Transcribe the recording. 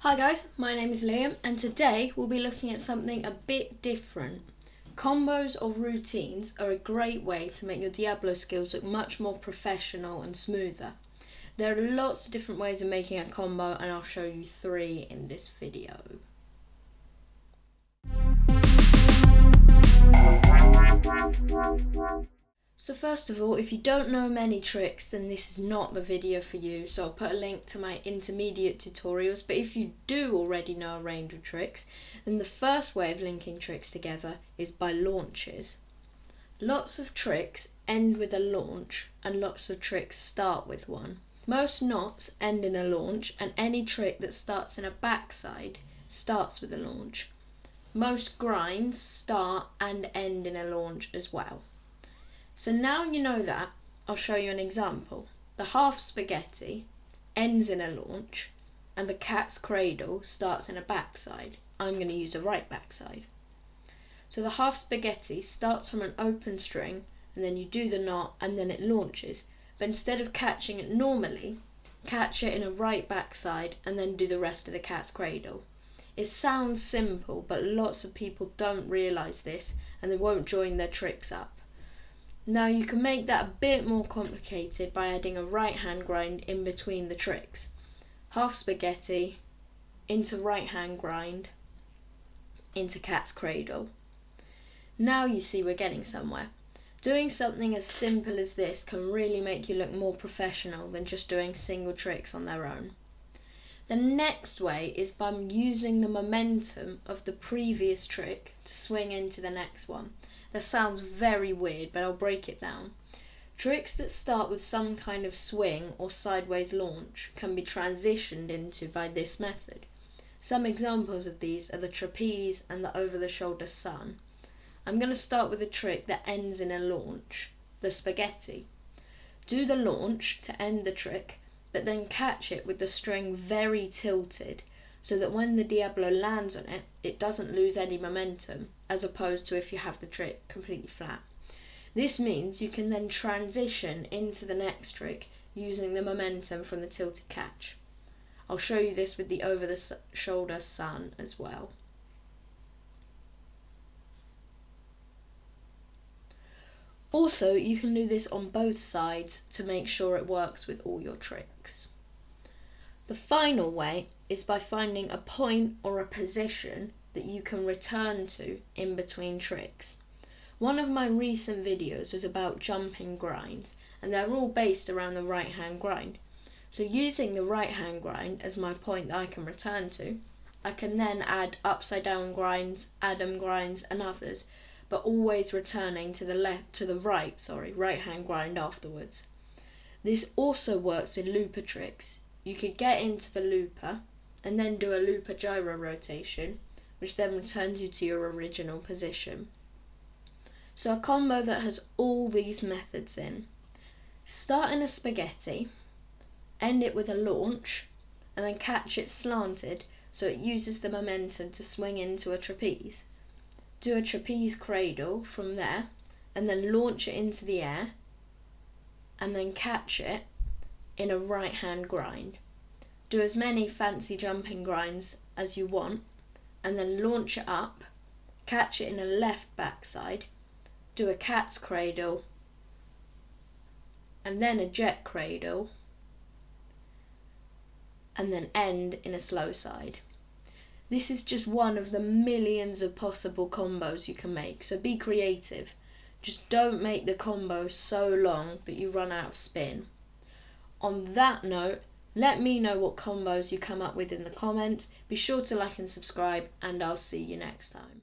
Hi guys, my name is Liam and today we'll be looking at something a bit different. Combos or routines are a great way to make your Diablo skills look much more professional and smoother. There are lots of different ways of making a combo and I'll show you 3 in this video. So first of all, if you don't know many tricks, then this is not the video for you. So I'll put a link to my intermediate tutorials. But if you do already know a range of tricks, then the first way of linking tricks together is by launches. Lots of tricks end with a launch and lots of tricks start with one. Most knots end in a launch and any trick that starts in a backside starts with a launch. Most grinds start and end in a launch as well. So now you know that, I'll show you an example. The half spaghetti ends in a launch and the cat's cradle starts in a backside. I'm going to use a right backside. So the half spaghetti starts from an open string and then you do the knot and then it launches. But instead of catching it normally, catch it in a right backside and then do the rest of the cat's cradle. It sounds simple, but lots of people don't realise this and they won't join their tricks up. Now you can make that a bit more complicated by adding a right hand grind in between the tricks. Half spaghetti, into right hand grind, into cat's cradle. Now you see we're getting somewhere. Doing something as simple as this can really make you look more professional than just doing single tricks on their own. The next way is by using the momentum of the previous trick to swing into the next one. That sounds very weird, but I'll break it down. Tricks that start with some kind of swing or sideways launch can be transitioned into by this method. Some examples of these are the trapeze and the over-the-shoulder sun. I'm going to start with a trick that ends in a launch, the spaghetti. Do the launch to end the trick, but then catch it with the string very tilted, so that when the Diablo lands on it, it doesn't lose any momentum, as opposed to if you have the trick completely flat. This means you can then transition into the next trick using the momentum from the tilted catch. I'll show you this with the over-the-shoulder sun as well. Also, you can do this on both sides to make sure it works with all your tricks. The final way is by finding a point or a position that you can return to in between tricks. One of my recent videos was about jumping grinds and they're all based around the right hand grind. So using the right hand grind as my point that I can return to, I can then add upside down grinds, Adam grinds and others, but always returning to the right hand grind afterwards. This also works with looper tricks. You could get into the looper and then do a looper gyro rotation, which then returns you to your original position. So a combo that has all these methods in. Start in a spaghetti, end it with a launch, and then catch it slanted so it uses the momentum to swing into a trapeze. Do a trapeze cradle from there, and then launch it into the air, and then catch it in a right hand grind. Do as many fancy jumping grinds as you want and then launch it up, catch it in a left backside, do a cat's cradle and then a jet cradle and then end in a slow side. This is just one of the millions of possible combos you can make, so be creative. Just don't make the combo so long that you run out of spin. On that note, let me know what combos you come up with in the comments. Be sure to like and subscribe, and I'll see you next time.